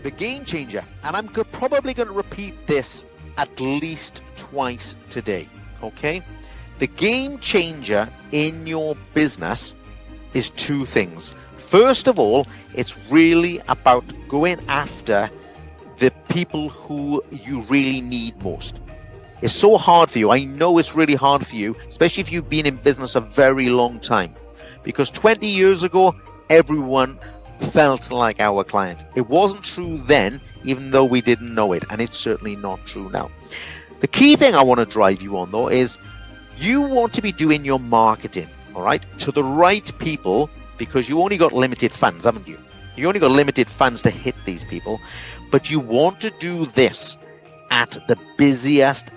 the game changer, and I'm probably going to repeat this at least twice today, okay? The game changer in your business is two things. First of all, it's really about going after the people who you really need most. It's so hard for you. I know it's really hard for you, especially if you've been in business a very long time, because 20 years ago, everyone felt like our client. It wasn't true then, even though we didn't know it, and it's certainly not true now. The key thing I want to drive you on, though, is you want to be doing your marketing, all right, to the right people, because you only got limited funds, haven't you? You only got limited funds to hit these people, but you want to do this at the busiest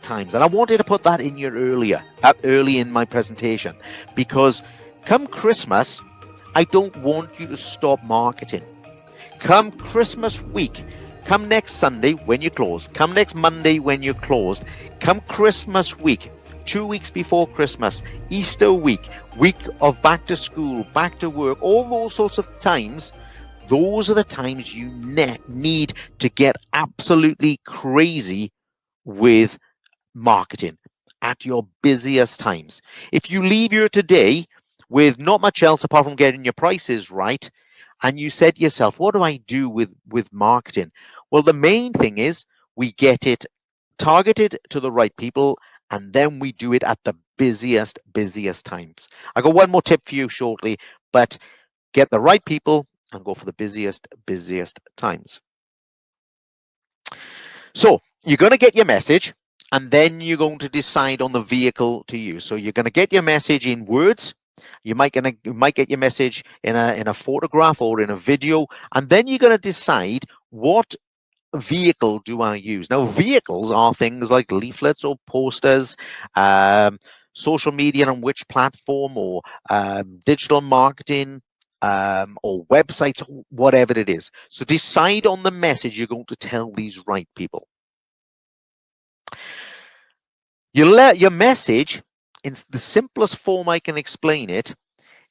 times. And I wanted to put that in your early in my presentation, because come Christmas, I don't want you to stop marketing. Come Christmas week, come next Sunday when you close, come next Monday when you're closed, come Christmas week, 2 weeks before Christmas, Easter week, week of back to school, back to work, all those sorts of times, those are the times you need to get absolutely crazy with marketing at your busiest times. If you leave here today with not much else apart from getting your prices right, and you said to yourself, what do I do with marketing? Well, the main thing is we get it targeted to the right people, and then we do it at the busiest times. I got one more tip for you shortly, but get the right people and go for the busiest times. So you're going to get your message, and then you're going to decide on the vehicle to use. So you're going to get your message in words. You might get your message in a photograph or in a video, and then you're going to decide what vehicle do I use. Now, vehicles are things like leaflets or posters, social media on which platform, or digital marketing, or websites, whatever it is. So decide on the message you're going to tell these right people. Your message, in the simplest form I can explain it,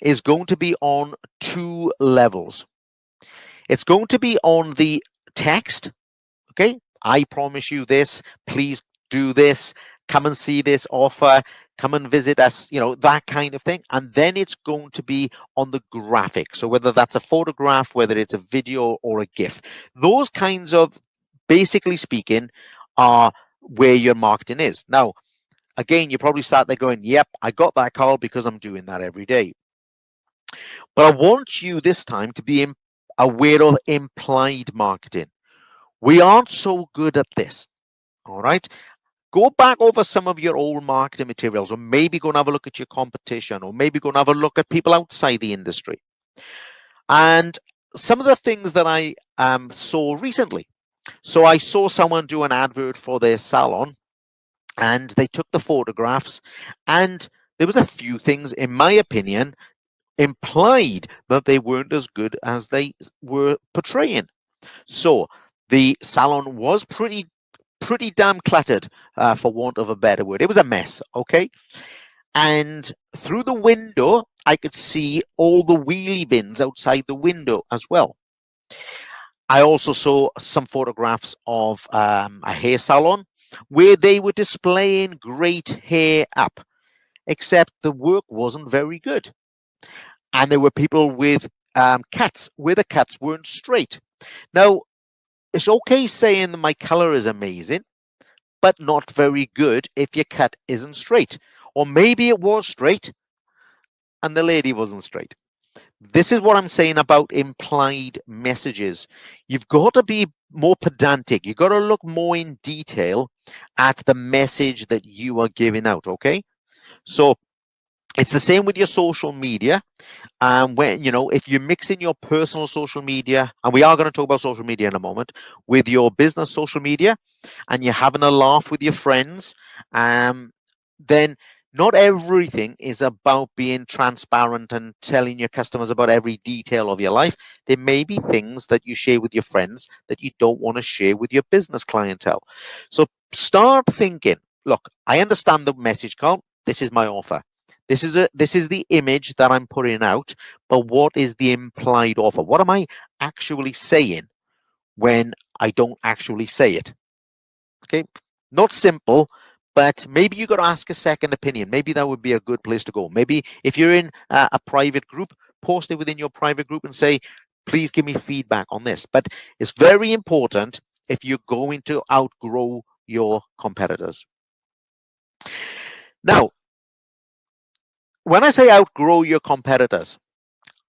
is going to be on two levels. It's going to be on the text, okay? I promise you this, please do this, come and see this offer, come and visit us, that kind of thing. And then it's going to be on the graphic. So whether that's a photograph, whether it's a video or a GIF, those kinds of, basically speaking, are where your marketing is. Now, again, you probably sat there going, yep, I got that, Carl, because I'm doing that every day. But I want you this time to be aware of implied marketing. We aren't so good at this, all right? Go back over some of your old marketing materials, or maybe go and have a look at your competition, or maybe go and have a look at people outside the industry. And some of the things that I saw recently. So I saw someone do an advert for their salon, and they took the photographs, and there was a few things, in my opinion, implied that they weren't as good as they were portraying. So the salon was pretty damn cluttered, for want of a better word. It was a mess, okay? And through the window, I could see all the wheelie bins outside the window as well. I also saw some photographs of a hair salon where they were displaying great hair up, except the work wasn't very good. And there were people with cuts where the cuts weren't straight. Now, it's okay saying that my color is amazing, but not very good if your cut isn't straight. Or maybe it was straight and the lady wasn't straight. This is what I'm saying about implied messages. You've got to be more pedantic. You've got to look more in detail at the message that you are giving out, okay? So it's the same with your social media. When if you're mixing your personal social media, and we are going to talk about social media in a moment, with your business social media, and you're having a laugh with your friends, then not everything is about being transparent and telling your customers about every detail of your life. There may be things that you share with your friends that you don't want to share with your business clientele. So start thinking, look, I understand the message, Carl. This is my offer. This is the image that I'm putting out, but what is the implied offer? What am I actually saying? when I don't actually say it. Okay, not simple, but maybe you got to ask a second opinion. Maybe that would be a good place to go. Maybe if you're in a private group, post it within your private group and say, please give me feedback on this. But it's very important if you're going to outgrow your competitors. Now, when I say outgrow your competitors,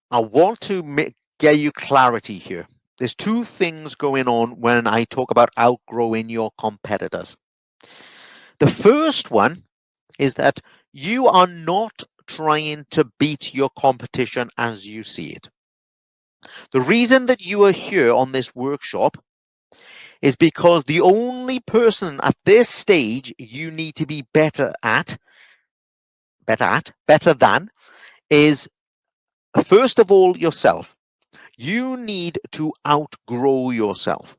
I want to get you clarity here. There's two things going on when I talk about outgrowing your competitors. The first one is that you are not trying to beat your competition as you see it. The reason that you are here on this workshop is because the only person at this stage you need to be better than is, first of all, yourself. You need to outgrow yourself.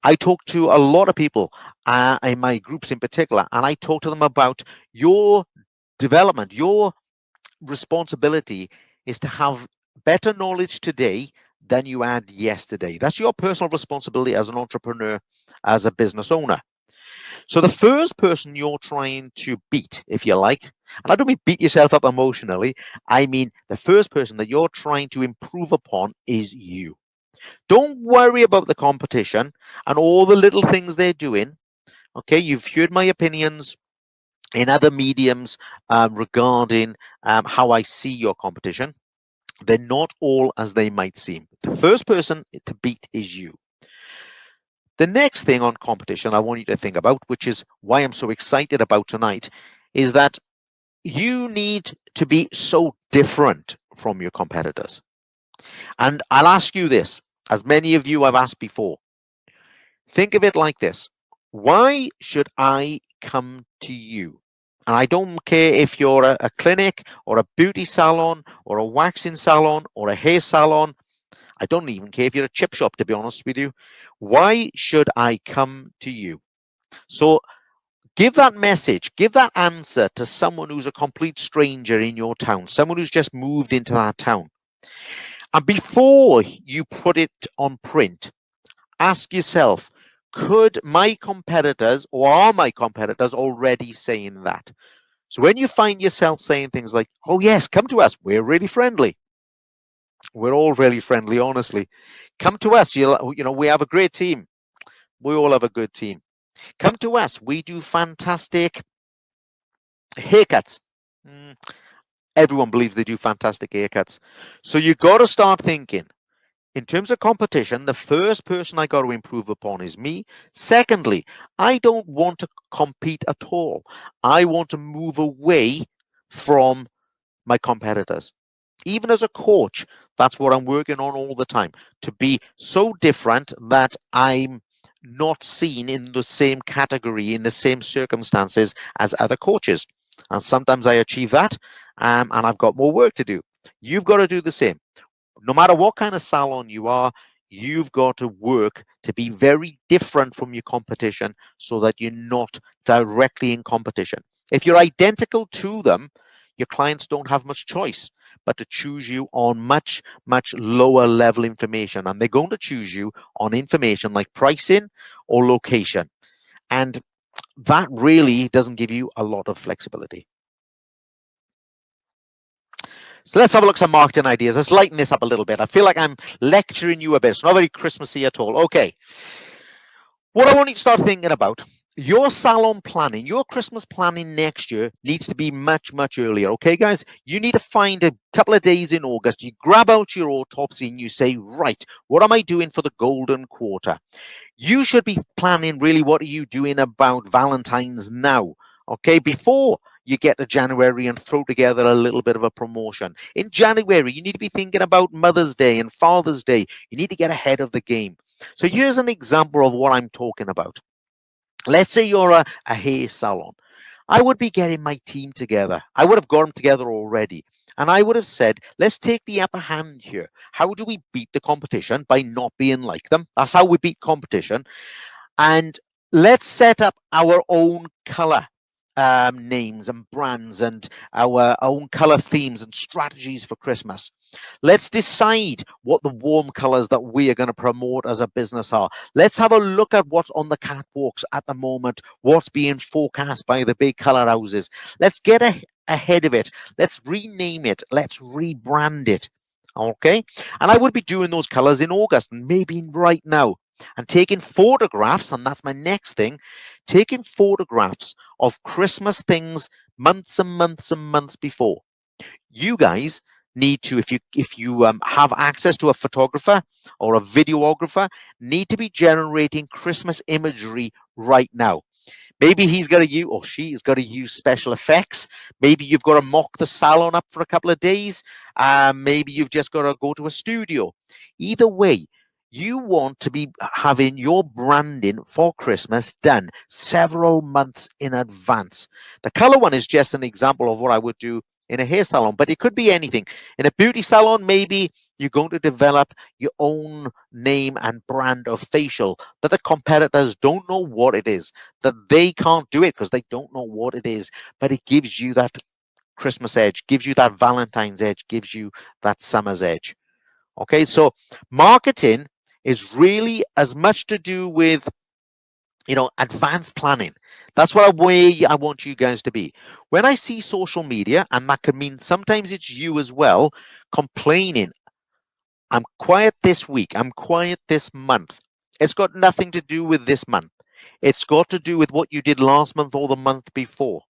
I talk to a lot of people in my groups in particular, and I talk to them about your development. Your responsibility is to have better knowledge today than you had yesterday. That's your personal responsibility as an entrepreneur, as a business owner. So the first person you're trying to beat, if you like, and I don't mean beat yourself up emotionally, I mean the first person that you're trying to improve upon is you. Don't worry about the competition and all the little things they're doing. Okay, you've heard my opinions in other mediums regarding how I see your competition. They're not all as they might seem. The first person to beat is you. The next thing on competition I want you to think about, which is why I'm so excited about tonight, is that you need to be so different from your competitors. And I'll ask you this, as many of you I've asked before. Think of it like this. Why should I come to you? And I don't care if you're a clinic or a beauty salon or a waxing salon or a hair salon. I don't even care if you're a chip shop, to be honest with you. Why should I come to you? So give that message, give that answer to someone who's a complete stranger in your town, someone who's just moved into that town. And before you put it on print, ask yourself, could my competitors or are my competitors already saying that? So when you find yourself saying things like, oh, yes, come to us, we're really friendly. We're all really friendly, honestly. Come to us, we have a great team. We all have a good team. Come to us, we do fantastic haircuts. Everyone believes they do fantastic haircuts. So you got to start thinking, in terms of competition, the first person I got to improve upon is me. Secondly, I don't want to compete at all. I want to move away from my competitors. Even as a coach, that's what I'm working on all the time, to be so different that I'm not seen in the same category, in the same circumstances as other coaches. And sometimes I achieve that, and I've got more work to do. You've got to do the same. No matter what kind of salon you are, you've got to work to be very different from your competition so that you're not directly in competition. If you're identical to them, your clients don't have much choice but to choose you on much, much lower level information. And they're going to choose you on information like pricing or location. And that really doesn't give you a lot of flexibility. So let's have a look at some marketing ideas. Let's lighten this up a little bit. I feel like I'm lecturing you a bit. It's not very Christmassy at all. Okay. What I want you to start thinking about, your salon planning, your Christmas planning next year needs to be much, much earlier. Okay, guys? You need to find a couple of days in August. You grab out your autopsy and you say, right, what am I doing for the golden quarter? You should be planning really what are you doing about Valentine's now, okay, before you get to January and throw together a little bit of a promotion. In January, you need to be thinking about Mother's Day and Father's Day. You need to get ahead of the game. So here's an example of what I'm talking about. Let's say you're a hair salon. I would be getting my team together. I would have got them together already. And I would have said, let's take the upper hand here. How do we beat the competition? By not being like them. That's how we beat competition. And let's set up our own color names and brands and our own color themes and strategies for Christmas. Let's decide what the warm colors that we are going to promote as a business are. Let's have a look at what's on the catwalks at the moment, what's being forecast by the big color houses. Let's get ahead of it. Let's rename it. Let's rebrand it. Okay. And I would be doing those colors in August, maybe right now, and taking photographs. And that's my next thing, taking photographs of Christmas things months and months and months before. You guys need to, if you have access to a photographer or a videographer, need to be generating Christmas imagery right now. Maybe he's got to use, or she's got to use special effects. Maybe you've got to mock the salon up for a couple of days. Maybe you've just got to go to a studio. Either way, you want to be having your branding for Christmas done several months in advance. The color one is just an example of what I would do in a hair salon, but it could be anything. In a beauty salon, maybe you're going to develop your own name and brand of facial that the competitors don't know what it is, that they can't do it because they don't know what it is, but it gives you that Christmas edge, gives you that Valentine's edge, gives you that summer's edge. Okay, so marketing is really as much to do with, advanced planning. That's what way I want you guys to be. When I see social media, and that could mean sometimes it's you as well, complaining, I'm quiet this week, I'm quiet this month. It's got nothing to do with this month. It's got to do with what you did last month or the month before.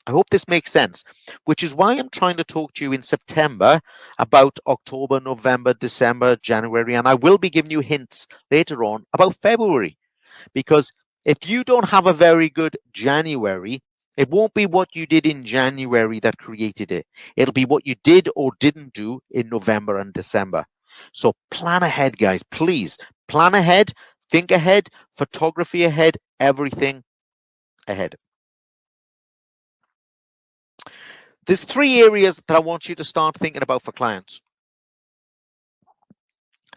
I hope this makes sense, which is why I'm trying to talk to you in September about October, November, December, January, and I will be giving you hints later on about February. Because if you don't have a very good January, it won't be what you did in January that created it. It'll be what you did or didn't do in November and December. So plan ahead, guys. Please plan ahead, think ahead, photography ahead, everything ahead. There's 3 areas that I want you to start thinking about for clients.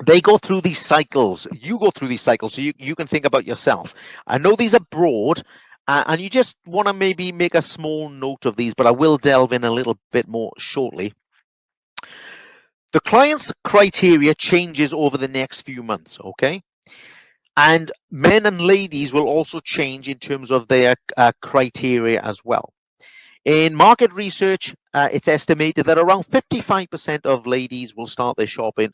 They go through these cycles. You go through these cycles, so you can think about yourself. I know these are broad, and you just want to maybe make a small note of these, but I will delve in a little bit more shortly. The client's criteria changes over the next few months, okay? And men and ladies will also change in terms of their criteria as well. In market research, it's estimated that around 55% of ladies will start their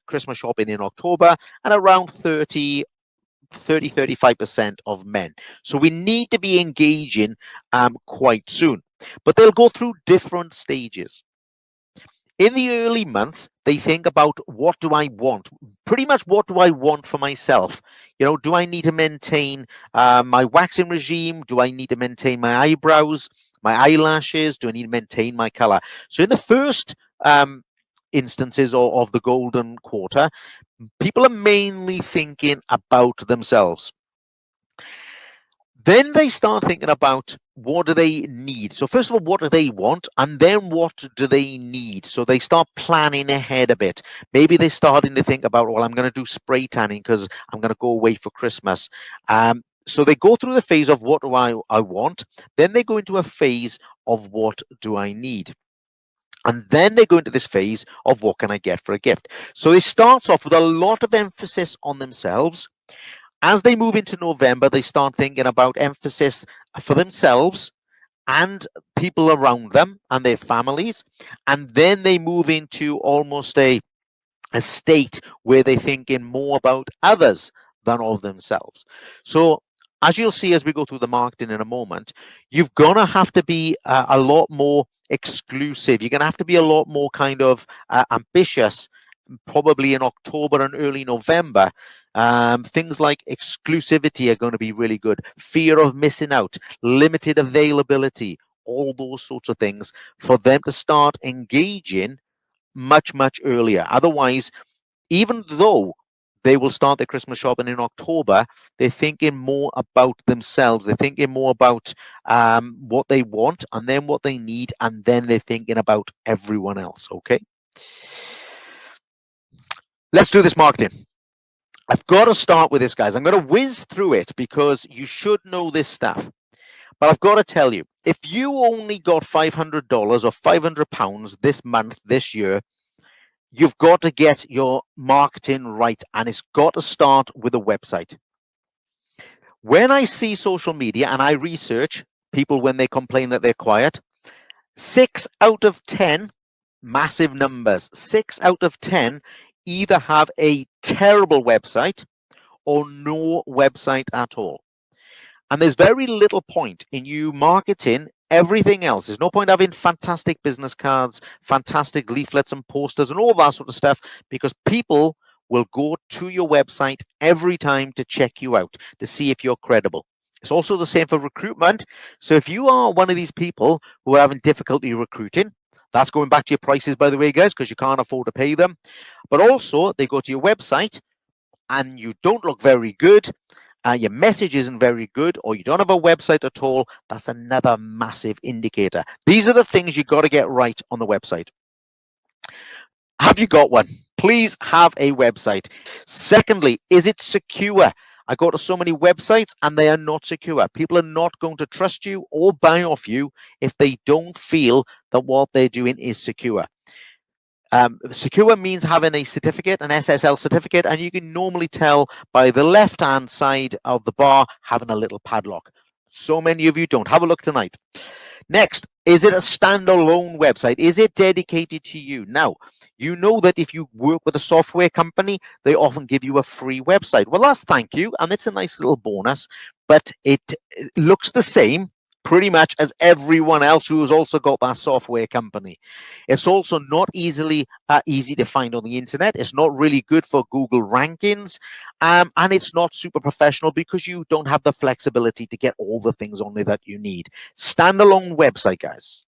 Christmas shopping in October, and around 35% of men. So we need to be engaging quite soon. But they'll go through different stages. In the early months, they think about, what do I want? Pretty much, what do I want for myself? Do I need to maintain my waxing regime? Do I need to maintain my eyebrows, my eyelashes? Do I need to maintain my color? So in the first instances of the golden quarter, people are mainly thinking about themselves. Then they start thinking about, what do they need? So first of all, what do they want? And then what do they need? So they start planning ahead a bit. Maybe they're starting to think about, well, I'm going to do spray tanning because I'm going to go away for Christmas. So they go through the phase of, what do I want? Then they go into a phase of, what do I need? And then they go into this phase of, what can I get for a gift? So it starts off with a lot of emphasis on themselves. As they move into November, they start thinking about emphasis for themselves and people around them and their families. And then they move into almost a state where they're thinking more about others than of themselves. So as you'll see as we go through the marketing in a moment, you've got to have to be a lot more exclusive. You're going to have to be a lot more kind of ambitious, probably in October and early November. Things like exclusivity are going to be really good. Fear of missing out, limited availability, all those sorts of things for them to start engaging much, much earlier. Otherwise, even though they will start their Christmas shopping in October, they're thinking more about themselves. They're thinking more about what they want and then what they need, and then they're thinking about everyone else, okay? Let's do this marketing. I've got to start with this, guys. I'm going to whiz through it because you should know this stuff. But I've got to tell you, if you only got $500 or £500 this month, this year, You've got to get your marketing right, and it's got to start with a website. When I see social media and I research people when they complain that they're quiet, 6 out of 10, massive numbers, 6 out of 10 either have a terrible website or no website at all. And there's very little point in you marketing everything else. There's no point having fantastic business cards, fantastic leaflets and posters and all that sort of stuff, because people will go to your website every time to check you out, to see if you're credible. It's also the same for recruitment. So if you are one of these people who are having difficulty recruiting, that's going back to your prices, by the way, guys, because you can't afford to pay them. But also, they go to your website and you don't look very good, your message isn't very good, or you don't have a website at all, that's another massive indicator. These are the things you got to get right on the website. Have you got one? Please have a website. Secondly, is it secure? I go to so many websites and they are not secure. People are not going to trust you or buy off you if they don't feel that what they're doing is secure. Secure means having a certificate, an SSL certificate, and you can normally tell by the left-hand side of the bar having a little padlock. So many of you don't. Have a look tonight. Next, is it a standalone website? Is it dedicated to you? Now, you know that if you work with a software company, they often give you a free website. Well, that's thank you, and it's a nice little bonus, but it looks the same pretty much as everyone else who has also got that software company. It's also not easy to find on the internet. It's not really good for Google rankings, and it's not super professional because you don't have the flexibility to get all the things on there that you need. Standalone website, guys.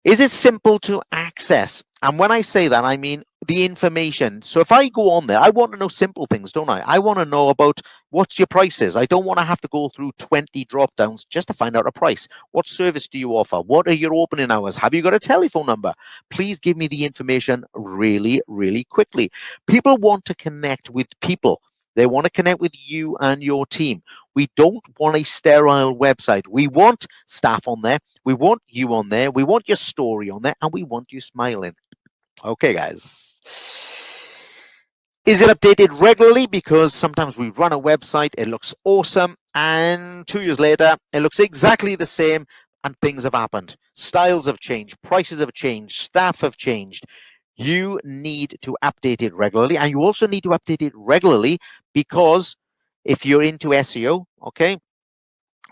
Is it simple to access? And when I say that, I mean the information. So if I go on there, I want to know simple things, don't I? I want to know about what's your prices. I don't want to have to go through 20 drop downs just to find out a price. What service do you offer? What are your opening hours? Have you got a telephone number? Please give me the information really, really quickly. People want to connect with people. They want to connect with you and your team. We don't want a sterile website. We want staff on there. We want you on there. We want your story on there. And we want you smiling. Okay, guys. Is it updated regularly? Because sometimes we run a website, it looks awesome, and 2 years later, it looks exactly the same, and things have happened. Styles have changed, prices have changed, staff have changed. You need to update it regularly, and you also need to update it regularly because if you're into SEO, okay,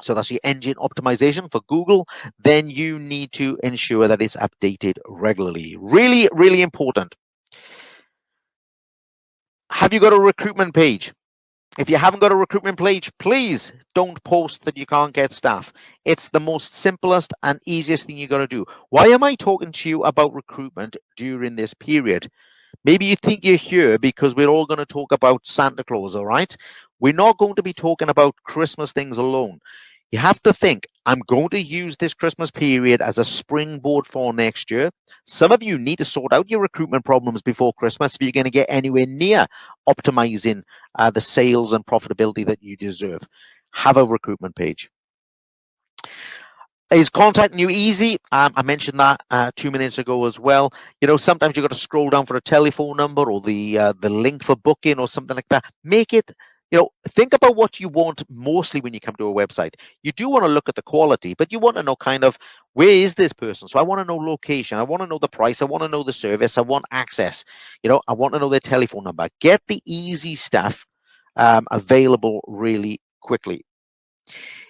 so that's your engine optimization for Google, then you need to ensure that it's updated regularly. Really, really important. Have you got a recruitment page? If you haven't got a recruitment page, please don't post that you can't get staff. It's the most simplest and easiest thing you got to do. Why am I talking to you about recruitment during this period? Maybe you think you're here because we're all going to talk about Santa Claus, all right? We're not going to be talking about Christmas things alone. You have to think, I'm going to use this Christmas period as a springboard for next year. Some of you need to sort out your recruitment problems before Christmas if you're going to get anywhere near optimizing the sales and profitability that you deserve. Have a recruitment page. Is contacting you easy? I mentioned that 2 minutes ago as well. You know, sometimes you've got to scroll down for a telephone number or the link for booking or something like that. Make it, you know, think about what you want mostly when you come to a website. You do want to look at the quality, but you want to know kind of where is this person? So I want to know location. I want to know the price. I want to know the service. I want access. You know, I want to know their telephone number. Get the easy stuff available really quickly.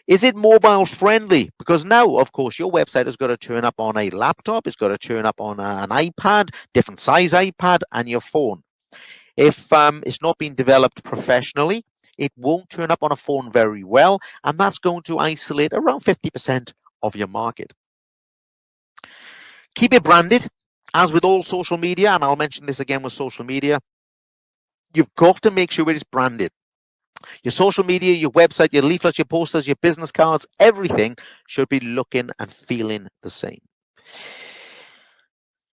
Is it mobile friendly? Because now, of course, your website has got to turn up on a laptop, it's got to turn up on an iPad, different size iPad, and your phone. If it's not been developed professionally, it won't turn up on a phone very well, and that's going to isolate around 50% of your market. Keep it branded. As with all social media, and I'll mention this again with social media, you've got to make sure it is branded. Your social media, your website, your leaflets, your posters, your business cards, everything should be looking and feeling the same.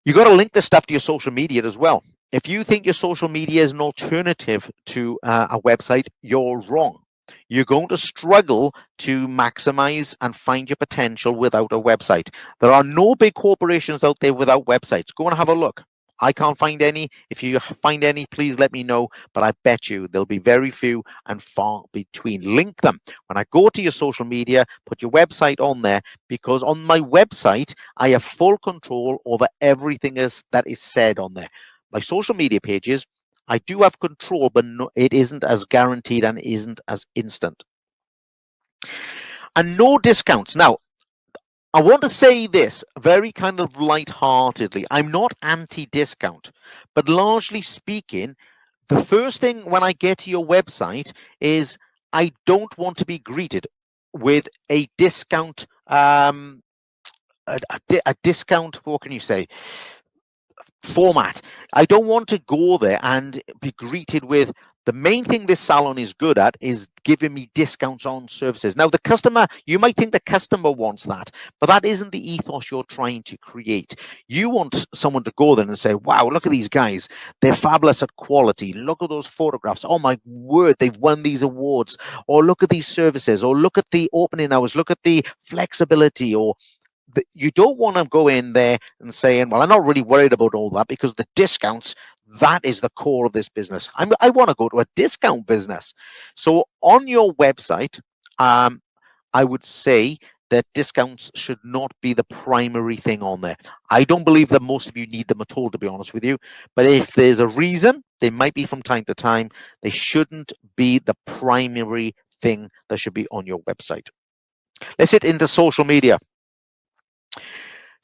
You got to link this stuff to your social media as well. If you think your social media is an alternative to a website, you're wrong. You're going to struggle to maximize and find your potential without a website. There are no big corporations out there without websites. Go and have a look. I can't find any. If you find any, please let me know. But I bet you there'll be very few and far between. Link them. When I go to your social media, put your website on there, because on my website, I have full control over everything that is said on there. My social media pages, I do have control, but no, it isn't as guaranteed and isn't as instant. And no discounts. Now, I want to say this very kind of light-heartedly. I'm not anti-discount, but largely speaking, the first thing when I get to your website is I don't want to be greeted with a discount, a discount. What can you say? Format. I don't want to go there and be greeted with the main thing this salon is good at is giving me discounts on services. Now, the customer, you might think the customer wants that, but that isn't the ethos you're trying to create. You want someone to go there and say, wow, look at these guys. They're fabulous at quality. Look at those photographs. Oh my word, they've won these awards. Or look at these services. Or look at the opening hours. Look at the flexibility. Or you don't want to go in there and saying, well, I'm not really worried about all that because the discounts, that is the core of this business. I want to go to a discount business. So on your website, I would say that discounts should not be the primary thing on there. I don't believe that most of you need them at all, to be honest with you. But if there's a reason, they might be from time to time, they shouldn't be the primary thing that should be on your website. Let's hit into social media.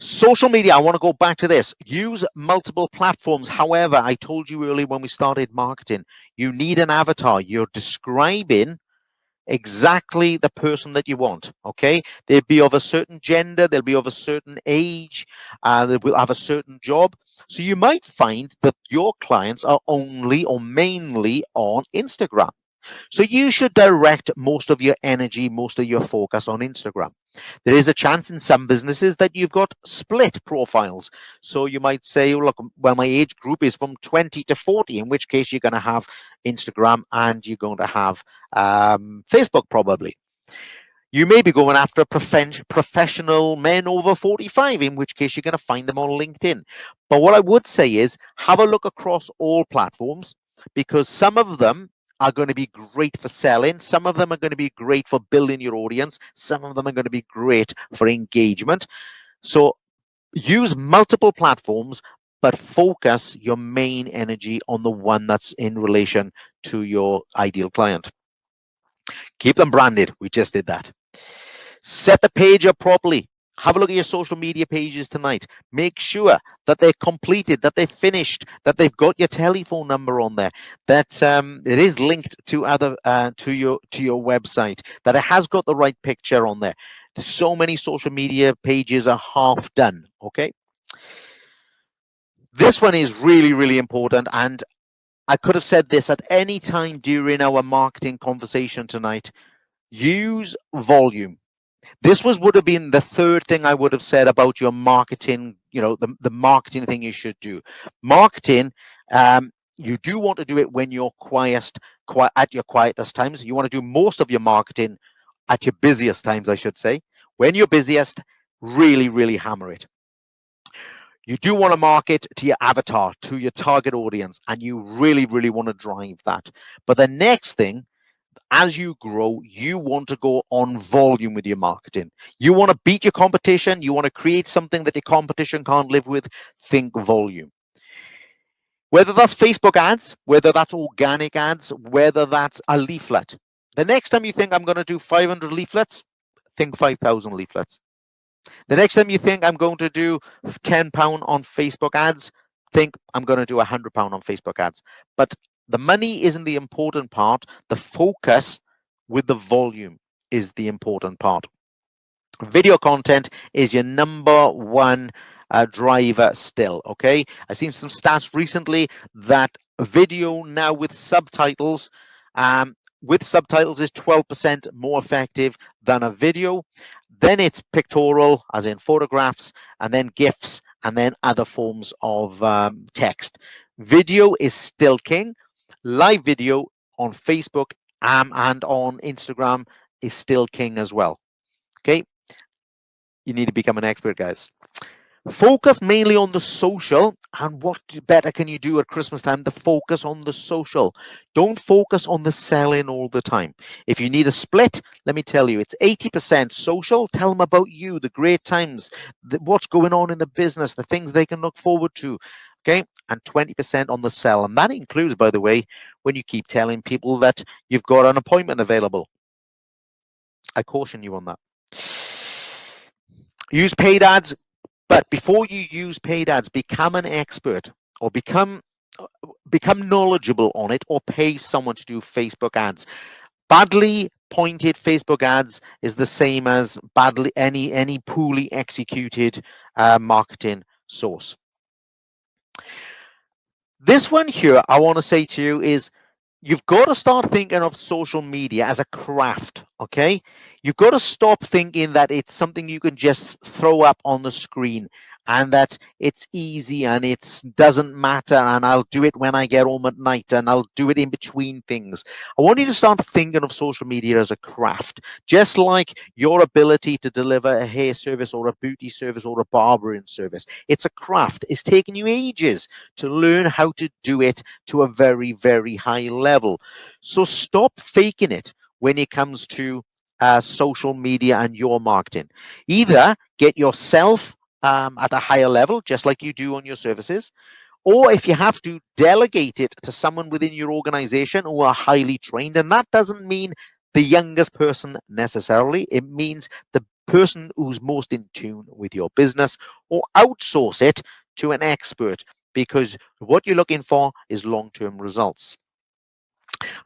Social media, I want to go back to this. Use multiple platforms. However, I told you earlier when we started marketing, you need an avatar. You're describing exactly the person that you want. Okay, they'll be of a certain gender, they'll be of a certain age, they will have a certain job. So you might find that your clients are only or mainly on Instagram. So you should direct most of your energy, most of your focus on Instagram. There is a chance in some businesses that you've got split profiles. So you might say, oh, look, well, my age group is from 20 to 40, in which case you're going to have Instagram and you're going to have Facebook probably. You may be going after professional men over 45, in which case you're going to find them on LinkedIn. But what I would say is have a look across all platforms, because some of them are going to be great for selling. Some of them are going to be great for building your audience. Some of them are going to be great for engagement. So use multiple platforms, but focus your main energy on the one that's in relation to your ideal client. Keep them branded. We just did that. Set the page up properly. Have a look at your social media pages tonight. Make sure that they're completed, that they're finished, that they've got your telephone number on there, that it is linked to other to your website, that it has got the right picture on there. So many social media pages are half done. Okay. This one is really, really important, and I could have said this at any time during our marketing conversation tonight. Use volume. This would have been the third thing I would have said about your marketing, the marketing thing you should do. Marketing, you do want to do it when you're at your quietest times. You want to do most of your marketing at your busiest times, I should say. When you're busiest, really, really hammer it. You do want to market to your avatar, to your target audience, and you really, really want to drive that. But the next thing, as you grow, you want to go on volume with your marketing. You want to beat your competition. You want to create something that your competition can't live with. Think volume. Whether that's Facebook ads, whether that's organic ads, whether that's a leaflet. The next time you think I'm going to do 500 leaflets, think 5,000 leaflets. The next time you think I'm going to do £10 on Facebook ads, think I'm going to do £100 on Facebook ads. But the money isn't the important part. The focus with the volume is the important part. Video content is your number one driver still. Okay, I've seen some stats recently that video now with subtitles is 12% more effective than a video. Then it's pictorial, as in photographs, and then GIFs, and then other forms of text. Video is still king. Live video on Facebook and on Instagram is still king as well. Okay, you need to become an expert, guys. Focus mainly on the social, and what better can you do at Christmas time to focus on the social? Don't focus on the selling all the time. If you need a split, let me tell you, it's 80% social. Tell them about you, the great times, what's going on in the business, the things they can look forward to. Okay, and 20% on the sell. And that includes, by the way, when you keep telling people that you've got an appointment available. I caution you on that. Use paid ads. But before you use paid ads, become an expert or become knowledgeable on it, or pay someone to do Facebook ads. Badly pointed Facebook ads is the same as badly any poorly executed marketing source. This one here, I want to say to you is, you've got to start thinking of social media as a craft, okay? You've got to stop thinking that it's something you can just throw up on the screen and that it's easy and it doesn't matter and I'll do it when I get home at night and I'll do it in between things. I want you to start thinking of social media as a craft, just like your ability to deliver a hair service or a beauty service or a barbering service. It's a craft. It's taken you ages to learn how to do it to a very, very high level. So stop faking it when it comes to social media and your marketing. Either get yourself at a higher level, just like you do on your services, or if you have to, delegate it to someone within your organization who are highly trained. And that doesn't mean the youngest person necessarily. It means the person who's most in tune with your business, or outsource it to an expert, because what you're looking for is long-term results.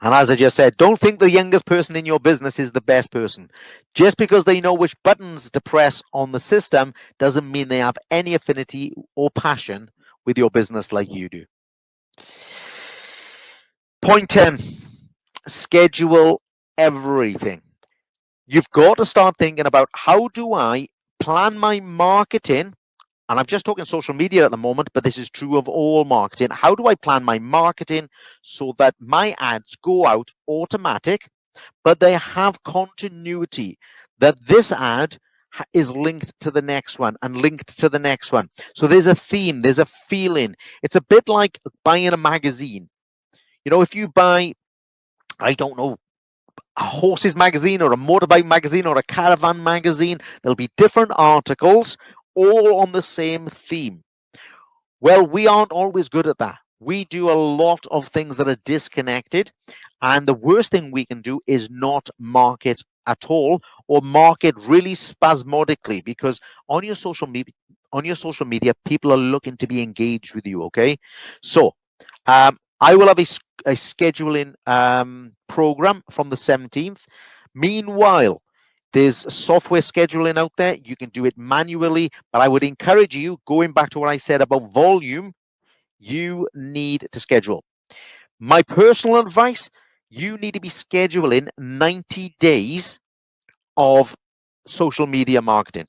And as I just said, don't think the youngest person in your business is the best person. Just because they know which buttons to press on the system doesn't mean they have any affinity or passion with your business like you do. Point 10, schedule everything. You've got to start thinking about, how do I plan my marketing? And I'm just talking social media at the moment, but this is true of all marketing. How do I plan my marketing so that my ads go out automatic, but they have continuity, that this ad is linked to the next one and linked to the next one. So there's a theme, there's a feeling. It's a bit like buying a magazine. You know, if you buy, I don't know, a horses magazine or a motorbike magazine or a caravan magazine, there'll be different articles all on the same theme. Well, we aren't always good at that. We do a lot of things that are disconnected. And the worst thing we can do is not market at all, or market really spasmodically, because on your social media, people are looking to be engaged with you. Okay. So I will have a scheduling program from the 17th. Meanwhile, there's software scheduling out there. You can do it manually, but I would encourage you, going back to what I said about volume, you need to schedule. My personal advice, you need to be scheduling 90 days of social media marketing.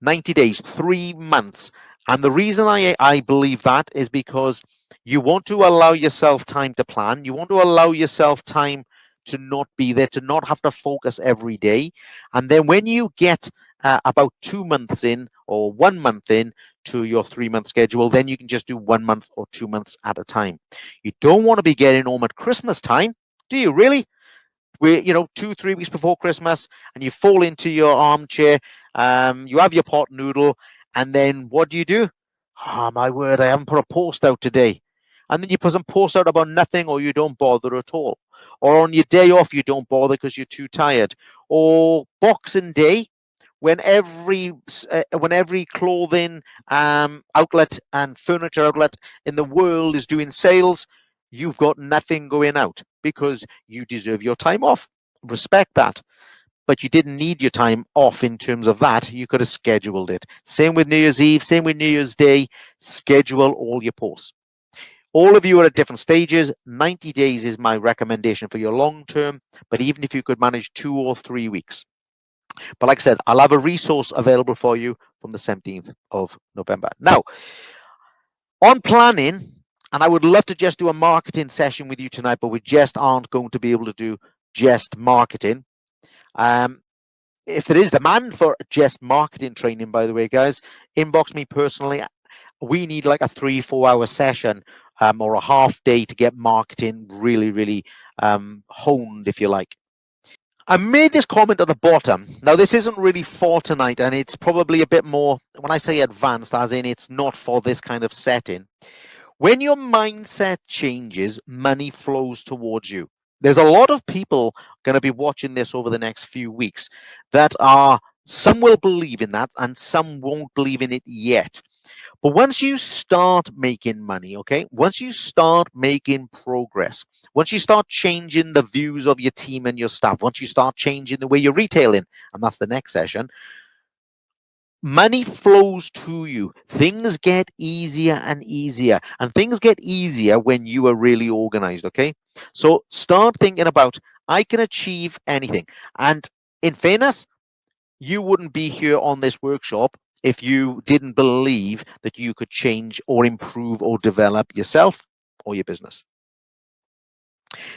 90 days, 3 months. And the reason I believe that is because you want to allow yourself time to plan. You want to allow yourself time to not be there, to not have to focus every day. And then when you get about 2 months in or 1 month in to your 3 month schedule, then you can just do 1 month or 2 months at a time. You don't want to be getting home at Christmas time, do you really? We're 2-3 weeks before Christmas, and you fall into your armchair, you have your pot noodle, and then what do? Oh my word, I haven't put a post out today. And then you put some post out about nothing, or you don't bother at all. Or on your day off, you don't bother because you're too tired. Or Boxing Day, when every clothing outlet and furniture outlet in the world is doing sales, you've got nothing going out because you deserve your time off. Respect that. But you didn't need your time off in terms of that. You could have scheduled it. Same with New Year's Eve, same with New Year's Day. Schedule all your posts. All of you are at different stages. 90 days is my recommendation for your long term, but even if you could manage 2 or 3 weeks. But like I said, I'll have a resource available for you from the 17th of November. Now, on planning, and I would love to just do a marketing session with you tonight, but we just aren't going to be able to do just marketing. if there is demand for just marketing training, by the way, guys, inbox me personally. We need like a 3-4 hour session or a half day to get marketing really, really honed, if you like. I made this comment at the bottom. Now, this isn't really for tonight, and it's probably a bit more, when I say advanced, as in it's not for this kind of setting. When your mindset changes, money flows towards you. There's a lot of people going to be watching this over the next few weeks that are, some will believe in that and some won't believe in it yet. But once you start making money, okay, once you start making progress, once you start changing the views of your team and your staff, once you start changing the way you're retailing, and that's the next session, money flows to you. Things get easier and easier, and things get easier when you are really organized, okay? So start thinking about, I can achieve anything. And in fairness, you wouldn't be here on this workshop if you didn't believe that you could change or improve or develop yourself or your business.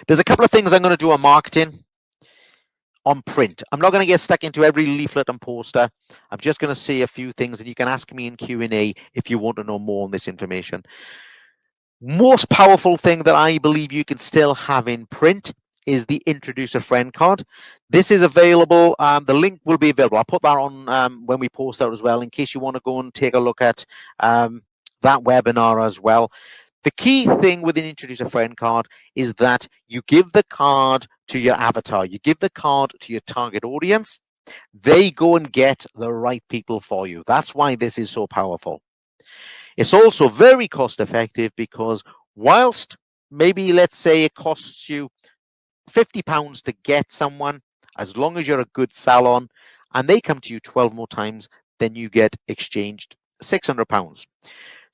There's a couple of things I'm going to do on marketing, on print. I'm not going to get stuck into every leaflet and poster. I'm just going to say a few things, and you can ask me in Q&A if you want to know more on this information. Most powerful thing that I believe you can still have in print is the introduce a friend card. This is available. The link will be available. I'll put that on when we post out as well, in case you want to go and take a look at that webinar as well. The key thing with an introduce a friend card is that you give the card to your avatar. You give the card to your target audience. They go and get the right people for you. That's why this is so powerful. It's also very cost effective because whilst maybe, let's say, it costs you £50 to get someone, as long as you're a good salon and they come to you 12 more times, then you get exchanged £600.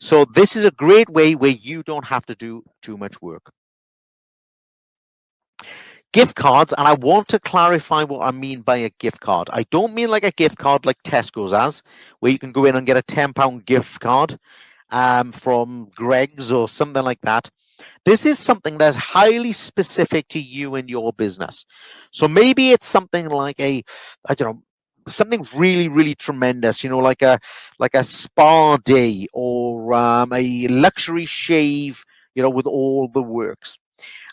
So this is a great way where you don't have to do too much work. Gift cards, and I want to clarify what I mean by a gift card. I don't mean like a gift card like Tesco's has, where you can go in and get a £10 gift card from Greg's or something like that. This is something that's highly specific to you and your business. So maybe it's something like I don't know, something really, really tremendous, like a spa day or a luxury shave, with all the works.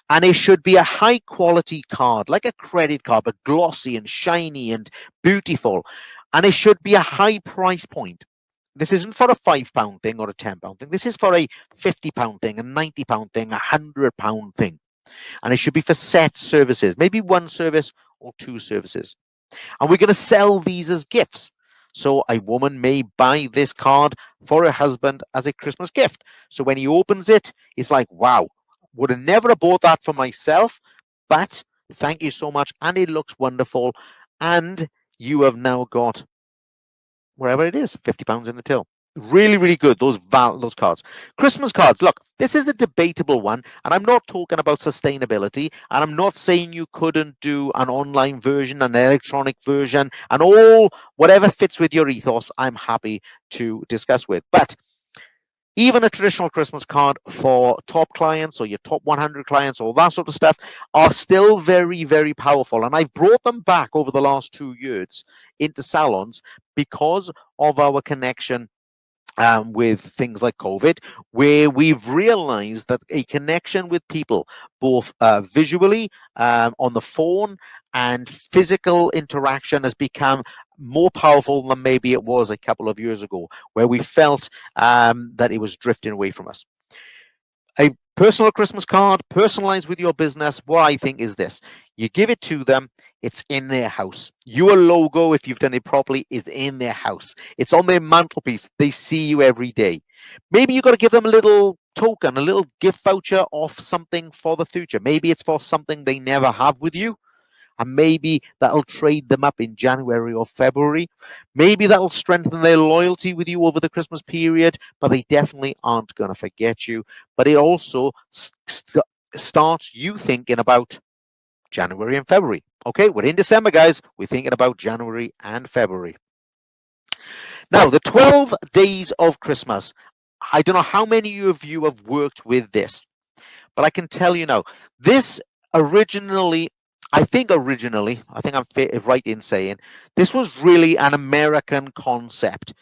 And it should be a high quality card, like a credit card, but glossy and shiny and beautiful. And it should be a high price point. This isn't for a £5 thing or a £10 thing. This is for a £50 thing, a £90 thing, a £100 thing. And it should be for set services, maybe one service or two services. And we're going to sell these as gifts. So a woman may buy this card for her husband as a Christmas gift. So when he opens it, it's like, wow, would have never have bought that for myself, but thank you so much. And it looks wonderful. And you have now got, wherever it is, £50 in the till. Really, really good, those cards. Christmas cards, look, this is a debatable one, and I'm not talking about sustainability, and I'm not saying you couldn't do an online version, an electronic version, and all, whatever fits with your ethos, I'm happy to discuss with. But even a traditional Christmas card for top clients or your top 100 clients, all that sort of stuff, are still very, very powerful. And I've brought them back over the last 2 years into salons because of our connection with things like COVID, where we've realized that a connection with people, both visually on the phone and physical interaction, has become more powerful than maybe it was a couple of years ago, where we felt that it was drifting away from us. A personal Christmas card, personalized with your business, what I think is this. You give it to them, it's in their house. Your logo, if you've done it properly, is in their house. It's on their mantelpiece. They see you every day. Maybe you've got to give them a little token, a little gift voucher off something for the future. Maybe it's for something they never have with you. And maybe that'll trade them up in January or February. Maybe that'll strengthen their loyalty with you over the Christmas period, but they definitely aren't going to forget you. But it also starts you thinking about January and February. Okay, we're in December, guys. We're thinking about January and February. Now, the 12 days of Christmas. I don't know how many of you have worked with this, but I can tell you now, this originally I think originally, I think I'm right in saying this was really an American concept.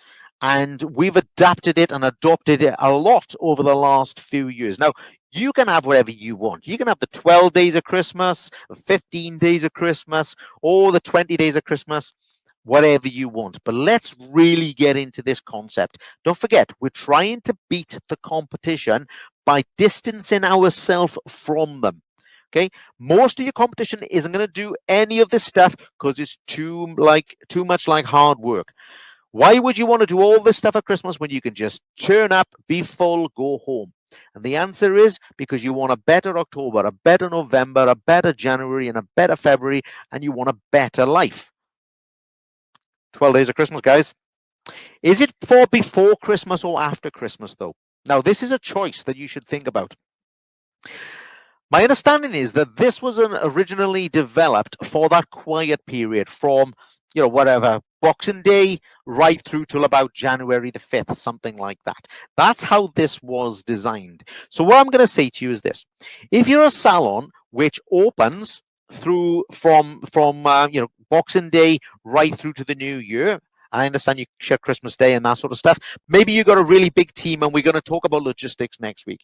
And we've adapted it and adopted it a lot over the last few years. Now, you can have whatever you want. You can have the 12 days of Christmas, the 15 days of Christmas, or the 20 days of Christmas, whatever you want. But let's really get into this concept. Don't forget, we're trying to beat the competition by distancing ourselves from them. Okay, most of your competition isn't going to do any of this stuff because it's too much like hard work. Why would you want to do all this stuff at Christmas when you can just turn up, be full, go home? And the answer is because you want a better October, a better November, a better January, and a better February, and you want a better life. 12 days of Christmas, guys. Is it for before Christmas or after Christmas, though? Now, this is a choice that you should think about. My understanding is that this was originally developed for that quiet period from, whatever, Boxing Day right through till about January the 5th, something like that. That's how this was designed. So what I'm going to say to you is this. If you're a salon which opens from Boxing Day right through to the new year, I understand you share Christmas Day and that sort of stuff. Maybe you got a really big team, and we're going to talk about logistics next week.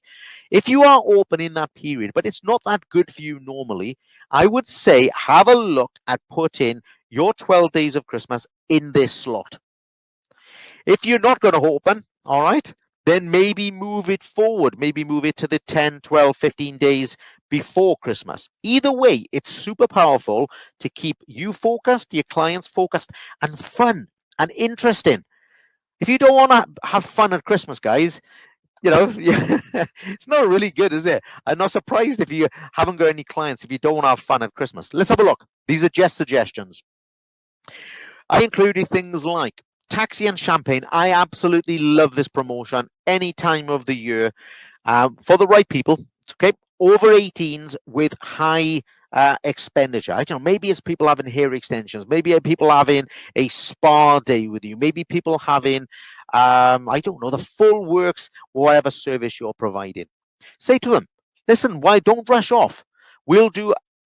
If you are open in that period, but it's not that good for you normally, I would say have a look at putting your 12 days of Christmas in this slot. If you're not going to open, all right, then maybe move it forward. Maybe move it to the 10, 12, 15 days before Christmas. Either way, it's super powerful to keep you focused, your clients focused, and fun and interesting. If you don't want to have fun at Christmas, guys, it's not really good, is it? I'm not surprised if you haven't got any clients, if you don't want to have fun at Christmas. Let's have a look. These are just suggestions. I included things like taxi and champagne. I absolutely love this promotion any time of the year for the right people. Okay, over 18s with high expenditure. I don't know, maybe it's people having hair extensions, maybe people having a spa day with you, maybe people having I don't know, the full works, whatever service you're providing. Say to them, listen, why don't rush off?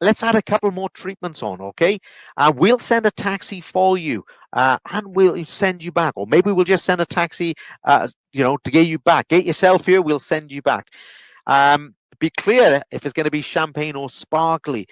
Let's add a couple more treatments on, okay? We'll send a taxi for you and we'll send you back. Or maybe we'll just send a taxi, to get you back. Get yourself here, we'll send you back. Be clear if it's going to be champagne or sparkly.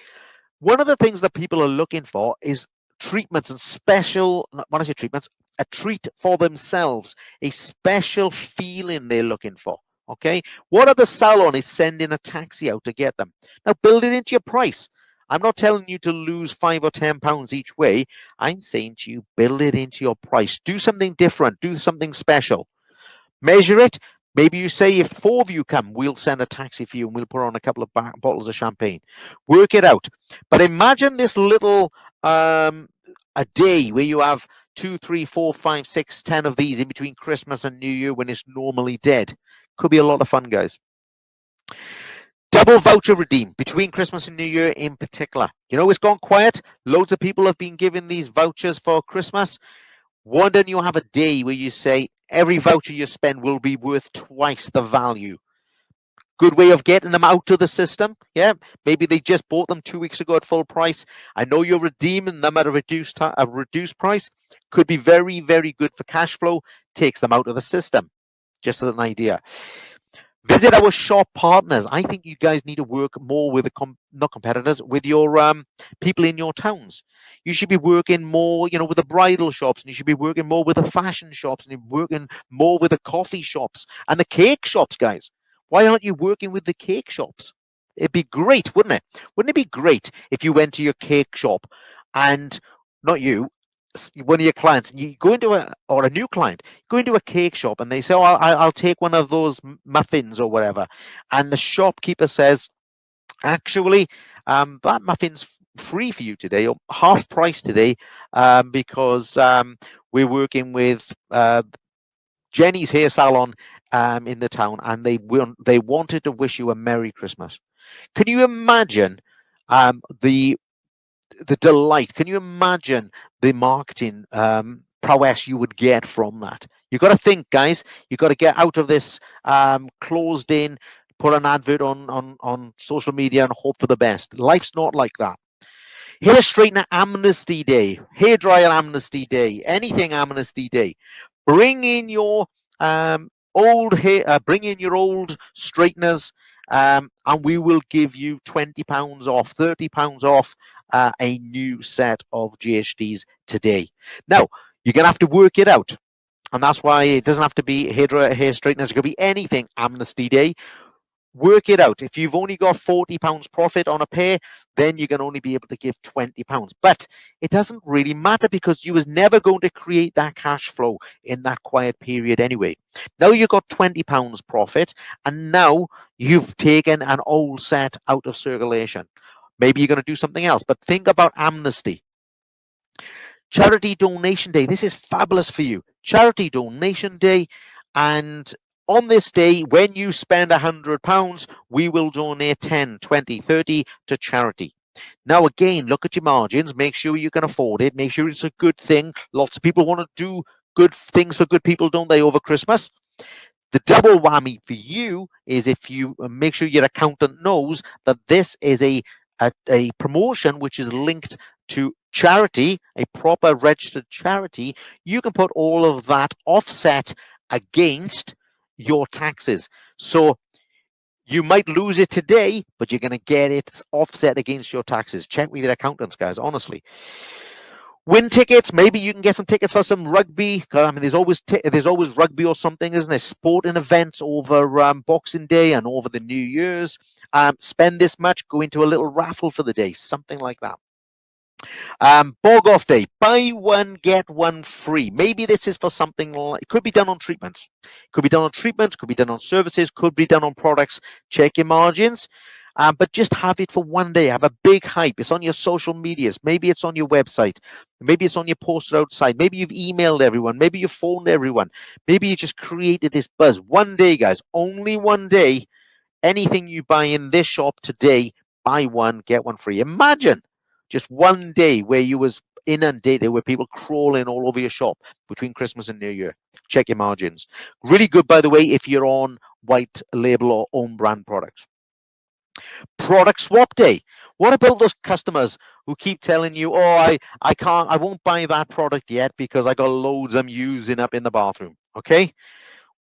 One of the things that people are looking for is treatments and special, when I say treatments, a treat for themselves, a special feeling they're looking for. Okay, what other salon is sending a taxi out to get them? Now build it into your price. I'm not telling you to lose £5 or £10 each way. I'm saying to you, build it into your price. Do something different. Do something special. Measure it. Maybe you say if 4 of you come, we'll send a taxi for you and we'll put on a couple of bottles of champagne. Work it out. But imagine this little a day where you have 2, 3, 4, 5, 6, 10 of these in between Christmas and New Year when it's normally dead. Could be a lot of fun, guys. Double voucher redeem between Christmas and New Year in particular. It's gone quiet. Loads of people have been given these vouchers for Christmas. Why don't you have a day where you say every voucher you spend will be worth twice the value? Good way of getting them out of the system. Yeah, maybe they just bought them 2 weeks ago at full price. I know you're redeeming them at a reduced price. Could be very, very good for cash flow. Takes them out of the system. Just as an idea. Visit our shop partners. I think you guys need to work more with not competitors, with your people in your towns. You should be working more, with the bridal shops, and you should be working more with the fashion shops, and you're working more with the coffee shops and the cake shops, guys. Why aren't you working with the cake shops? It'd be great, wouldn't it? Wouldn't it be great if you went to your cake shop and not you, one of your clients, and you go into a new client, go into a cake shop and they say, oh, I'll take one of those muffins or whatever. And the shopkeeper says, actually, that muffin's free for you today or half price today because we're working with Jenny's hair salon in the town and they wanted to wish you a Merry Christmas. Can you imagine the delight? Can you imagine the marketing prowess you would get from that? You got to think, guys. You got to get out of this closed in, put an advert on social media and hope for the best. Life's not like that. Hair straightener amnesty day, hair dryer amnesty day, anything amnesty day. Bring in your old hair, bring in your old straighteners, and we will give you £20 off, £30 off a new set of GHDs today. Now, you're going to have to work it out. And that's why it doesn't have to be hair straighteners. It could be anything amnesty day. Work it out. If you've only got £40 profit on a pair, then you can only be able to give £20. But it doesn't really matter because you was never going to create that cash flow in that quiet period anyway. Now you've got £20 profit, and now you've taken an old set out of circulation. Maybe you're going to do something else, but think about amnesty. Charity donation day. This is fabulous for you. Charity donation day, and on this day, when you spend £100, we will donate 10, 20, 30 to charity. Now, again, look at your margins. Make sure you can afford it. Make sure it's a good thing. Lots of people want to do good things for good people, don't they, over Christmas? The double whammy for you is if you make sure your accountant knows that this is a promotion which is linked to charity, a proper registered charity, you can put all of that offset against your taxes. So you might lose it today, but you're going to get it offset against your taxes. Check with your accountants, guys, honestly. Win tickets. Maybe you can get some tickets for some rugby. I mean, there's always rugby or something, isn't there? Sporting events over Boxing Day and over the New Year's. Spend this much, go into a little raffle for the day, something like that. Bog off day, buy one, get one free. Maybe this is for something like, it could be done on treatments. Could be done on treatments, could be done on services, could be done on products. Check your margins. But just have it for one day. Have a big hype. It's on your social medias. Maybe it's on your website. Maybe it's on your poster outside. Maybe you've emailed everyone. Maybe you've phoned everyone. Maybe you just created this buzz. One day, guys, only one day. Anything you buy in this shop today, buy one, get one free. Imagine just one day where you was inundated with people crawling all over your shop between Christmas and New Year. Check your margins. Really good, by the way, if you're on white label or own brand products. Product swap day. What about those customers who keep telling you, oh, I won't buy that product yet because I got loads I'm using up in the bathroom. Okay.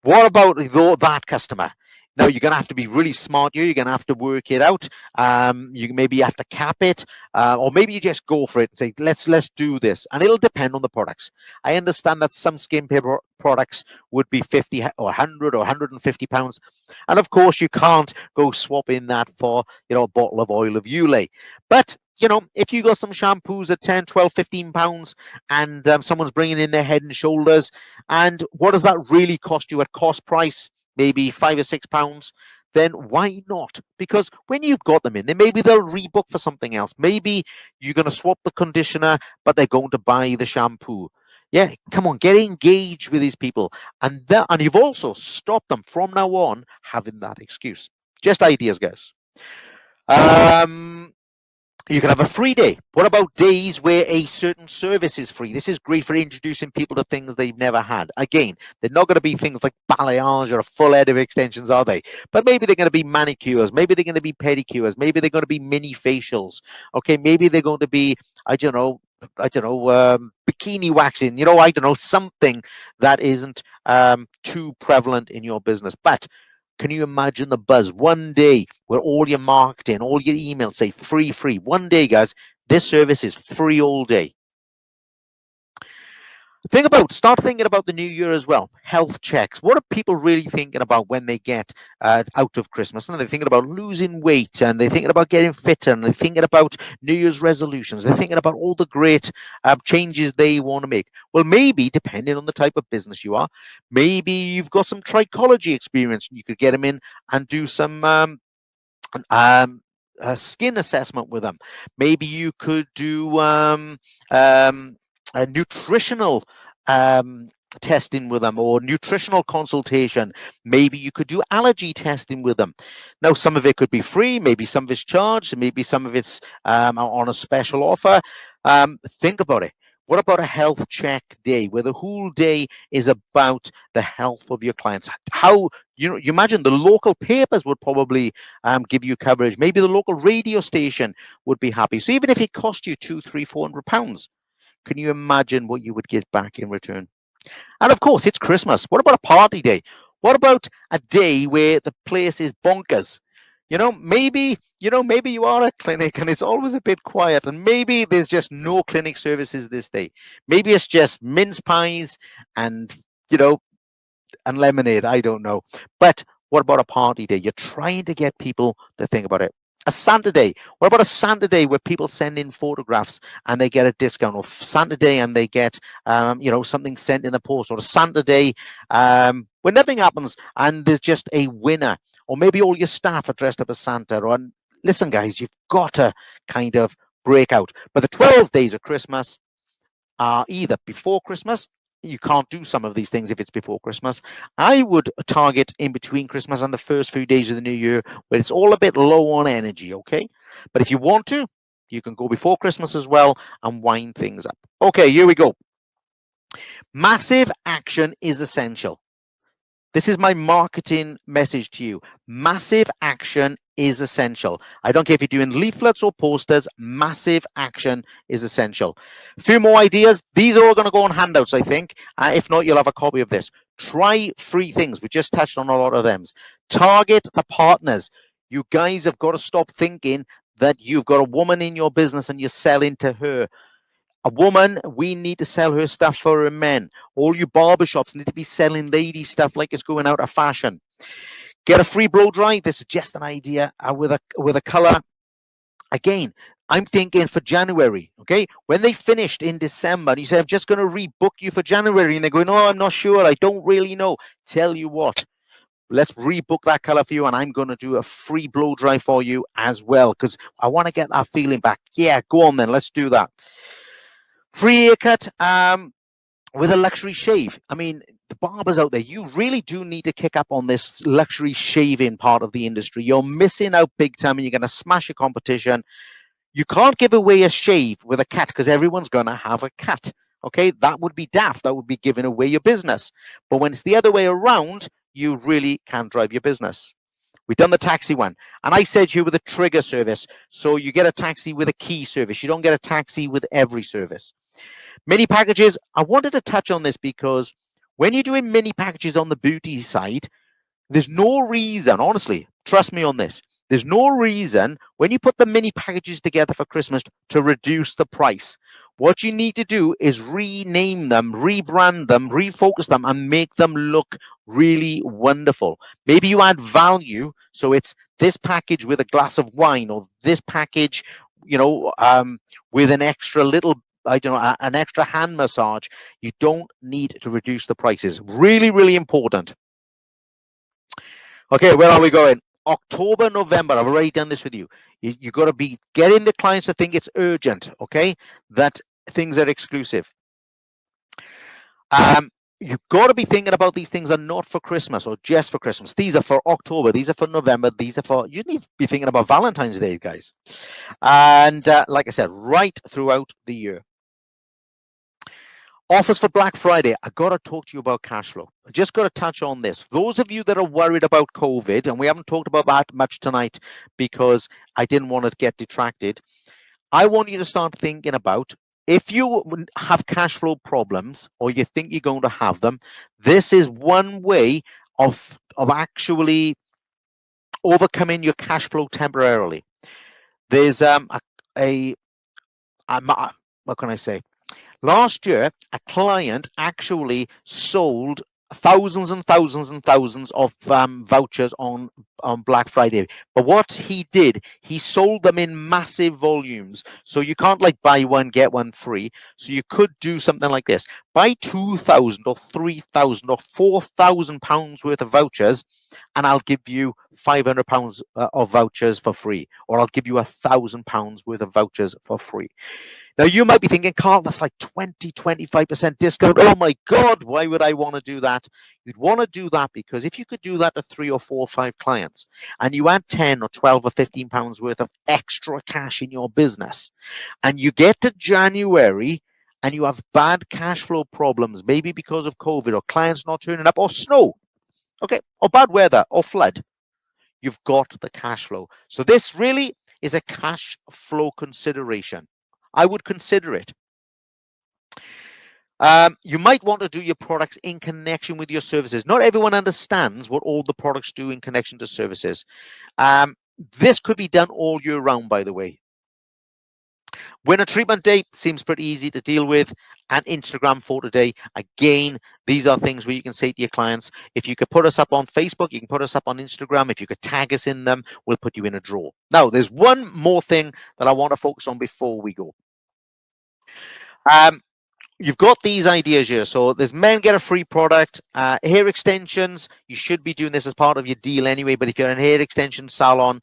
What about that customer? Now, you're going to have to be really smart here. You're going to have to work it out. You maybe have to cap it, or maybe you just go for it and say, let's do this. And it'll depend on the products. I understand that some skincare products would be 50 or 100 or 150 pounds. And of course, you can't go swap in that for, a bottle of oil of Ulay. But if you got some shampoos at 10, 12, 15 pounds and someone's bringing in their Head and Shoulders, and what does that really cost you at cost price? Maybe £5 or £6, then why not? Because when you've got them in there, maybe they'll rebook for something else. Maybe you're going to swap the conditioner, but they're going to buy the shampoo. Yeah, come on, get engaged with these people. And you've also stopped them from now on having that excuse. Just ideas, guys. You can have a free day. What about days where a certain service is free? This is great for introducing people to things they've never had. Again, they're not going to be things like balayage or a full head of extensions, are they? But maybe they're going to be manicures. Maybe they're going to be pedicures. Maybe they're going to be mini facials. Okay, maybe they're going to be, bikini waxing. I don't know, something that isn't too prevalent in your business. But can you imagine the buzz one day where all your marketing, all your emails say free? One day, guys, this service is free all day. Start thinking about the new year as well. Health checks. What are people really thinking about when they get out of Christmas? And they're thinking about losing weight, and they're thinking about getting fitter, and they're thinking about New Year's resolutions. They're thinking about all the great changes they want to make. Well, maybe, depending on the type of business you are, maybe you've got some trichology experience, and you could get them in and do some a skin assessment with them. Maybe you could do a nutritional testing with them, or nutritional consultation. Maybe you could do allergy testing with them. Now, some of it could be free, maybe some of it's charged, maybe some of it's on a special offer. Think about it. What about a health check day where the whole day is about the health of your clients? How, you imagine the local papers would probably give you coverage. Maybe the local radio station would be happy. So even if it cost you £200, £300, £400, can you imagine what you would get back in return? And of course, it's Christmas. What about a party day? What about a day where the place is bonkers? Maybe you are a clinic and it's always a bit quiet, and maybe there's just no clinic services this day. Maybe it's just mince pies and you know and lemonade. I don't know. But what about a party day? You're trying to get people to think about it. A Santa Day. What about a Santa Day where people send in photographs and they get a discount, or Santa Day and they get, something sent in the post, or a Santa Day when nothing happens and there's just a winner, or maybe all your staff are dressed up as Santa. Or listen, guys, you've got to kind of break out. But the 12 days of Christmas are either before Christmas. You can't do some of these things if it's before Christmas. I would target in between Christmas and the first few days of the new year, where it's all a bit low on energy, okay? But if you want to, you can go before Christmas as well and wind things up. Okay, here we go. Massive action is essential. This is my marketing message to you. Massive action is essential. I don't care if you're doing leaflets or posters, massive action is essential. A few more ideas. These are all going to go on handouts, I think. If not, you'll have a copy of this. Try 3 things. We just touched on a lot of them. Target the partners. You guys have got to stop thinking that you've got a woman in your business and you're selling to her. A woman, we need to sell her stuff for her men. All you barbershops need to be selling lady stuff like it's going out of fashion. Get a free blow dry. This is just an idea with a color. Again, I'm thinking for January, okay? When they finished in December, you say, I'm just going to rebook you for January. And they're going, oh, I'm not sure. I don't really know. Tell you what, let's rebook that color for you, and I'm going to do a free blow dry for you as well, because I want to get that feeling back. Yeah, go on then. Let's do that. Free haircut with a luxury shave. I mean, the barbers out there, you really do need to kick up on this luxury shaving part of the industry. You're missing out big time, and you're going to smash your competition. You can't give away a shave with a cut because everyone's going to have a cut. Okay, that would be daft. That would be giving away your business. But when it's the other way around, you really can drive your business. We've done the taxi one. And I said you with a trigger service. So you get a taxi with a key service. You don't get a taxi with every service. Mini packages. I wanted to touch on this because when you're doing mini packages on the booty side, there's no reason, honestly, trust me on this, there's no reason when you put the mini packages together for Christmas to reduce the price. What you need to do is rename them, rebrand them, refocus them, and make them look really wonderful. Maybe you add value, so it's this package with a glass of wine, or this package, with an extra little, an extra hand massage. You don't need to reduce the prices. Really, really important. Okay, where are we going? October, November. I've already done this with you. You got to be getting the clients to think it's urgent, okay? That things are exclusive. You've got to be thinking about these things are not for Christmas or just for Christmas. These are for October. These are for November. These are for, you need to be thinking about Valentine's Day, guys. And like I said, right throughout the year. Offers for Black Friday. I got to talk to you about cash flow. I just got to touch on this. Those of you that are worried about COVID, and we haven't talked about that much tonight because I didn't want to get detracted. I want you to start thinking about, if you have cash flow problems or you think you're going to have them, this is one way of actually overcoming your cash flow temporarily. There's what can I say? Last year, a client actually sold thousands and thousands and thousands of vouchers on Black Friday. But what he did, he sold them in massive volumes. So you can't like buy one, get one free. So you could do something like this. Buy 2,000 or 3,000 or 4,000 pounds worth of vouchers, and I'll give you 500 pounds of vouchers for free. Or I'll give you £1,000 worth of vouchers for free. Now, you might be thinking, Carl, that's like 20-25% discount. Oh, my God, why would I want to do that? You'd want to do that because if you could do that to 3 or 4 or 5 clients and you add 10 or 12 or 15 pounds worth of extra cash in your business, and you get to January and you have bad cash flow problems, maybe because of COVID or clients not turning up or snow, okay, or bad weather or flood, you've got the cash flow. So this really is a cash flow consideration. I would consider it. You might want to do your products in connection with your services. Not everyone understands what all the products do in connection to services. This could be done all year round, by the way. Winter treatment day seems pretty easy to deal with. And Instagram photo day, again, these are things where you can say to your clients, if you could put us up on Facebook, you can put us up on Instagram. If you could tag us in them, we'll put you in a draw. Now, there's one more thing that I want to focus on before we go. You've got these ideas here. So there's men get a free product, hair extensions. You should be doing this as part of your deal anyway. But if you're an hair extension salon,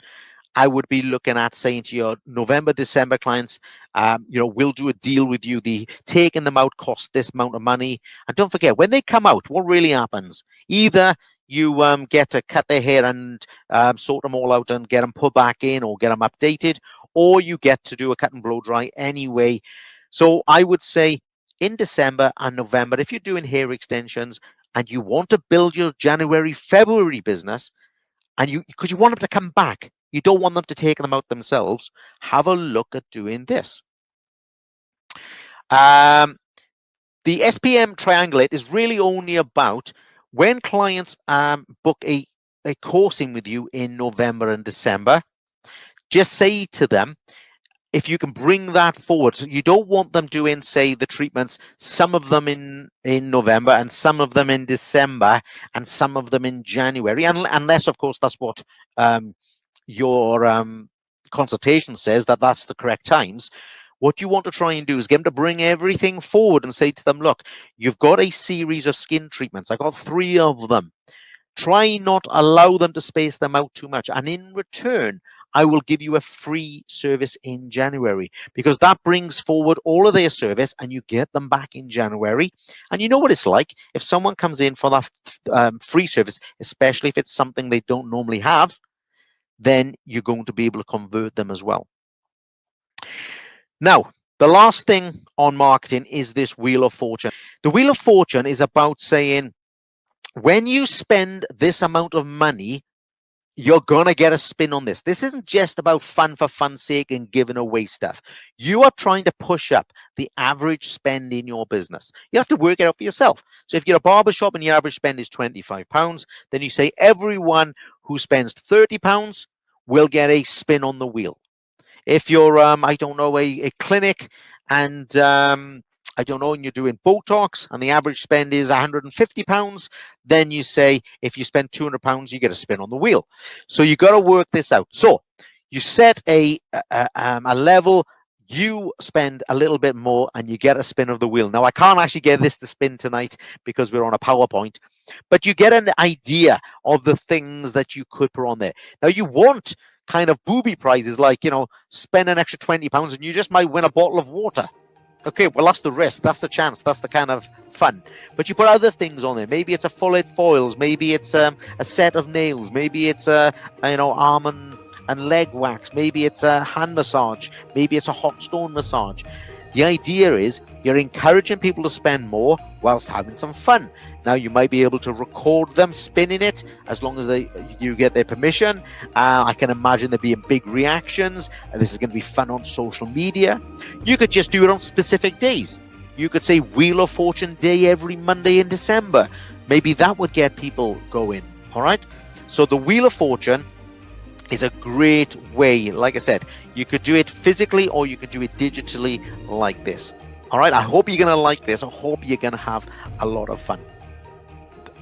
I would be looking at saying to your November, December clients, we'll do a deal with you. The taking them out costs this amount of money. And don't forget, when they come out, what really happens? Either you get to cut their hair and sort them all out and get them put back in or get them updated, or you get to do a cut and blow dry anyway. So I would say in December and November, if you're doing hair extensions and you want to build your January, February business, and because you want them to come back, you don't want them to take them out themselves, have a look at doing this. The SPM triangulate is really only about when clients book a course in with you in November and December, just say to them, if you can bring that forward. So you don't want them doing, say, the treatments, some of them in November and some of them in December and some of them in January, unless, of course, that's what your consultation says, that's the correct times. What you want to try and do is get them to bring everything forward and say to them, look, you've got a series of skin treatments. I got 3 of them. Try not allow them to space them out too much. And in return, I will give you a free service in January, because that brings forward all of their service and you get them back in January. And you know what it's like if someone comes in for that free service, especially if it's something they don't normally have, then you're going to be able to convert them as well. Now, the last thing on marketing is this Wheel of Fortune. The Wheel of Fortune is about saying, when you spend this amount of money, you're going to get a spin on this. This isn't just about fun for fun's sake and giving away stuff. You are trying to push up the average spend in your business. You have to work it out for yourself. So if you're a barbershop and your average spend is £25, then you say everyone who spends £30 will get a spin on the wheel. If you're, I don't know, a clinic and I don't know, and you're doing Botox and the average spend is £150, then you say, if you spend £200, you get a spin on the wheel. So you got to work this out. So you set a level, you spend a little bit more and you get a spin of the wheel. Now, I can't actually get this to spin tonight because we're on a PowerPoint, but you get an idea of the things that you could put on there. Now, you want kind of booby prizes like, spend an extra £20 and you just might win a bottle of water. Okay, well, that's the risk, that's the chance, that's the kind of fun. But you put other things on there. Maybe it's a full head foils, maybe it's a set of nails, maybe it's arm and leg wax, maybe it's a hand massage, maybe it's a hot stone massage. The idea is you're encouraging people to spend more whilst having some fun. Now, you might be able to record them spinning it as long as you get their permission. I can imagine there being big reactions. This is going to be fun on social media. You could just do it on specific days. You could say Wheel of Fortune Day every Monday in December. Maybe that would get people going. All right. So the Wheel of Fortune is a great way. Like I said, you could do it physically or you could do it digitally like this. All right. I hope you're going to like this. I hope you're going to have a lot of fun.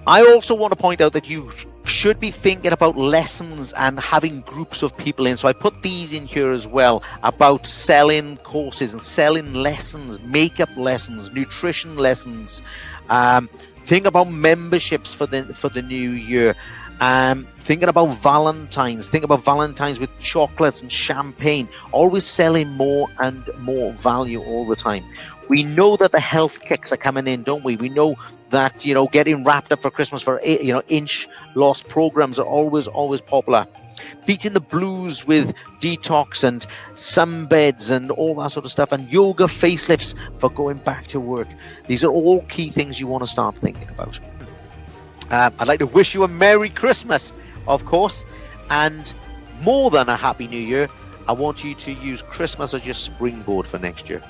I also want to point out that you should be thinking about lessons and having groups of people in. So I put these in here as well about selling courses and selling lessons, makeup lessons, nutrition lessons. Think about memberships for the new year. Thinking about Valentine's. Think about Valentine's with chocolates and champagne. Always selling more and more value all the time. We know that the health kicks are coming in, don't we? We know that, getting wrapped up for Christmas for, inch loss programs are always popular. beating the blues with detox and sunbeds and all that sort of stuff, and yoga facelifts for going back to work. These are all key things you want to start thinking about. I'd like to wish you a Merry Christmas, of course, and more than a Happy New Year. I want you to use Christmas as your springboard for next year.